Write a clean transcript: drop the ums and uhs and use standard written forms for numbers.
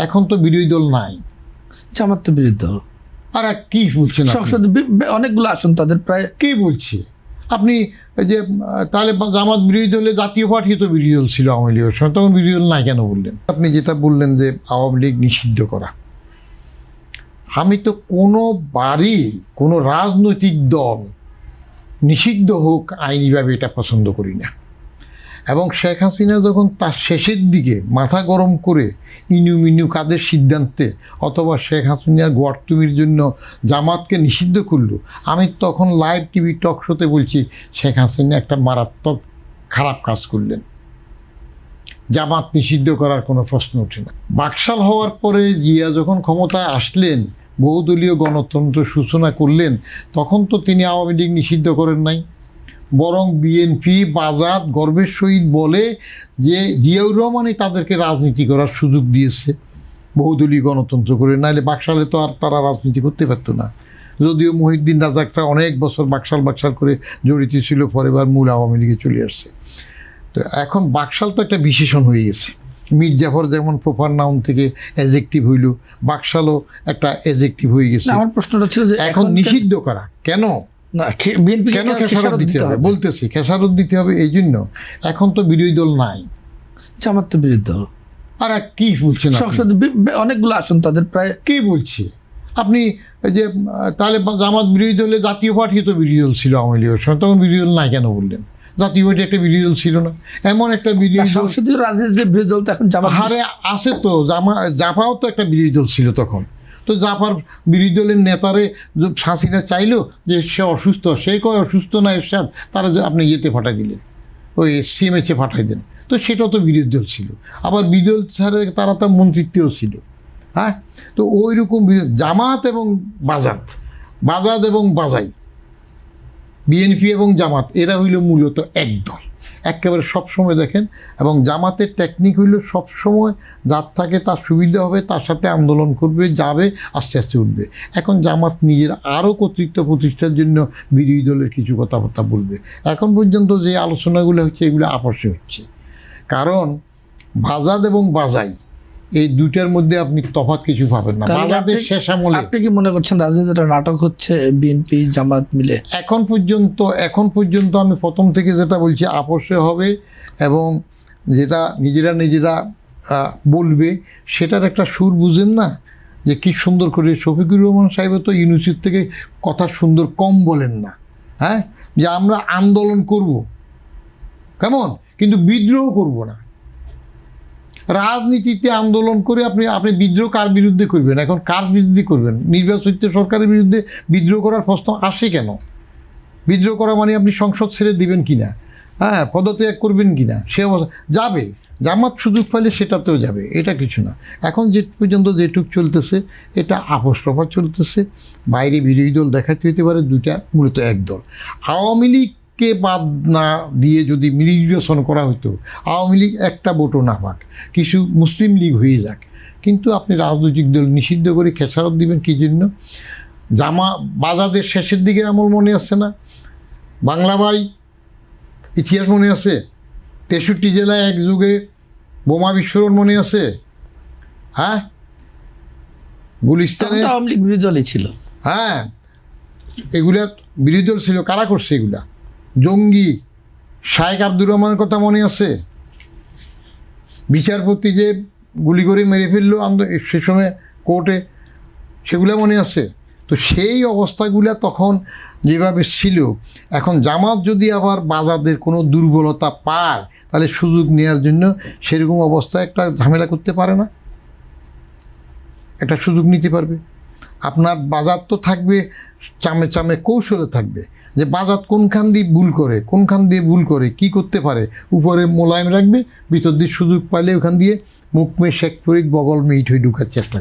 এখন তো বিরোধী দল নাই, জামাত তো বিরোধী দল। আর কি বলছেন সংসদে অনেকগুলো আসন তাদের, প্রায় কি বলছে আপনি যে তাহলে জামাত বিরোধী দলে জাতীয় পার্টি তো বিরোধী দল ছিল আওয়ামী লীগের সময়, তখন বিরোধী দল নাই কেন বললেন? আপনি যেটা বললেন যে আওয়ামী লীগ নিষিদ্ধ করা, আমি তো কোনোবারই কোনো রাজনৈতিক দল নিষিদ্ধ হোক আইনিভাবে এটা পছন্দ করি না। এবং শেখ হাসিনা যখন তার শেষের দিকে মাথা গরম করে ইনুমিনু কাদের সিদ্ধান্তে অথবা শেখ হাসিনার গোয়ার্তুমির জন্য জামাতকে নিষিদ্ধ করলো, আমি তখন লাইভ টিভি টক শোতে বলছি শেখ হাসিনা একটা মারাত্মক খারাপ কাজ করলেন, জামাত নিষিদ্ধ করার কোনো প্রশ্ন ওঠে না। বাকশাল হওয়ার পরে জিয়া যখন ক্ষমতায় আসলেন, বহুদলীয় গণতন্ত্র সূচনা করলেন, তখন তো তিনি আওয়ামী লীগ নিষিদ্ধ করেন নাই, বরং বিএনপি বাজাত গর্বের সহিত বলে যে জিয়াউর রহমানই তাদেরকে রাজনীতি করার সুযোগ দিয়েছে বহুদলীয় গণতন্ত্র করে, নাহলে বাকশালে তো আর তারা রাজনীতি করতে পারতো না। যদিও মহিউদ্দিন রাজাকটা অনেক বছর বাকশাল বাকশাল করে জড়িত ছিল, পরে এবার মূল আওয়ামী লীগে চলে আসছে। তো এখন বাকশাল তো একটা বিশেষণ হয়ে গেছে। মীর জাফর যেমন প্রপার নাউন থেকে অ্যাজেক্টিভ হইল, বাকশালও একটা অ্যাজেক্টিভ হয়ে গেছে। আমার প্রশ্নটা ছিল যে এখন নিষিদ্ধ করা কেন, কেন খেসারত দিতে হবে? বলতেছি খেসারত দিতে হবে এই জন্য এখন তো বিরোধী দল নাই, জামাত তো বিরোধী দল। আর কি বলছেন? সংসদে অনেকগুলো আসন তাদের, প্রায় কি বলছে আপনি যে তাহলে জামাত বিরোধী দলে জাতীয় পার্টি তো বিরোধী দল ছিল আওয়ামী লীগের সময়, তখন বিরোধী দল নাই কেন বললেন? জাতীয় পার্টি একটা বিরোধী দল ছিল না? এমন একটা বিরোধী সংসদীয় রাজনীতির বিরোধী দল তো এখন জামাত হারে আছে তো। জাপাও তো একটা বিরোধী দল ছিল তখন। তো জাপার বিরোধী দলের নেতারে হাসিনা চাইলো যে সে অসুস্থ, সে কয় অসুস্থ না এরশাদ, তারা যে আপনি ইয়েতে পাঠাই দিলেন, ওই সিএমএচে পাঠাই দেন, তো সেটাও তো বিরোধী দল ছিল। আবার বিরোধী দল ছাড়া তারা তো মন্ত্রিত্বেও ছিল। হ্যাঁ, তো ওই রকম জামাত এবং বাজাত এবং বাজাই, বিএনপি এবং জামাত এরা হইল মূলত এক দল একেবারে সবসময় দেখেন। এবং জামাতের টেকনিক হইল সবসময় যার থাকে তার সুবিধা হবে, তার সাথে আন্দোলন করবে, যাবে, আস্তে আস্তে উঠবে। এখন জামাত নিজের আরও কর্তৃত্ব প্রতিষ্ঠার জন্য বিরোধী দলের কিছু কথাবার্তা বলবে। এখন পর্যন্ত যে আলোচনাগুলো হচ্ছে এগুলো আপসে হচ্ছে, কারণ বাজাদ এবং বাজাই এই দুইটার মধ্যে আপনি তফাৎ কিছু পাবেন না। বাজাদের শেষ আমলে আপনি কি মনে করছেন রাজনীতিটা নাটক হচ্ছে বিএনপি জামাত মিলে? এখন পর্যন্ত আমি প্রথম থেকে যেটা বলছি আপসে হবে, এবং যেটা নিজেরা বলবে সেটার একটা সুর বুঝেন না যে কি সুন্দর করে শফিকুর রহমান সাহেব তো ইউনিভার্সিটি থেকে কথা সুন্দর কম বলেন না। হ্যাঁ, যে আমরা আন্দোলন করব কেমন, কিন্তু বিদ্রোহ করব না। রাজনীতিতে আন্দোলন করে আপনি বিদ্রোহ কার বিরুদ্ধে করবেন? এখন কার বিরুদ্ধে করবেন? নির্বাচিত সরকারের বিরুদ্ধে বিদ্রোহ করার প্রশ্ন আসে কেন? বিদ্রোহ করা মানে আপনি সংসদ ছেড়ে দিবেন কিনা, হ্যাঁ, পদত্যাগ করবেন কিনা, সে অবস্থা যাবে। জামাত সুযোগ পাইলে সেটাতেও যাবে, এটা কিছু না। এখন যে পর্যন্ত যেটুক চলতেছে এটা আপোষ রফা চলতেছে। বাইরে বিরোধী দল দেখাতে হতে পারে, দুইটা মূলত এক দল। আওয়ামী লীগকে বাদ না দিয়ে যদি নির্বাচন করা হতো, আওয়ামী লীগ একটা ভোটও না পাক, কিছু মুসলিম লীগ হয়ে যাক, কিন্তু আপনি রাজনৈতিক দল নিষিদ্ধ করে খেসারত দিবেন কী জন্য? বাজাদের শেষের দিকে আমল মনে আছে না? বাংলা ভাই ইতিহাস মনে আছে? 63 জেলায় এক যুগে বোমা বিস্ফোরণ মনে আছে? হ্যাঁ, গুলিস্তানে আওয়ামী লীগ বিরোধী দলই ছিল। হ্যাঁ, এগুলা বিরোধী দল ছিল। কারা করছে এগুলা? জঙ্গি শায়েখ আব্দুর রহমানের কথা মনে আছে? বিচারপতি যে গুলি করে মেরে ফেললো সে সময় কোর্টে, সেগুলো মনে আছে? তো সেই অবস্থাগুলা তখন যেভাবে ছিল, এখন জামাত যদি আবার বাজাদের কোনো দুর্বলতা পায় তাহলে সুযোগ নেওয়ার জন্য সেরকম অবস্থায় একটা ঝামেলা করতে পারে না, একটা সুযোগ নিতে পারবে। আপনার বাজার তো থাকবে চামে চামে, কৌশলে থাকবে যে বাজার কোনখান দিয়ে ভুল করে কি করতে পারে, উপরে মোলায়েম রাখবে, ভিতর দিয়ে সুযোগ পাইলে ওখান দিয়ে মুখ মেয়ে শেখ ফরিদ বগল মেয়ে ইট হয়ে ঢুকার চেষ্টা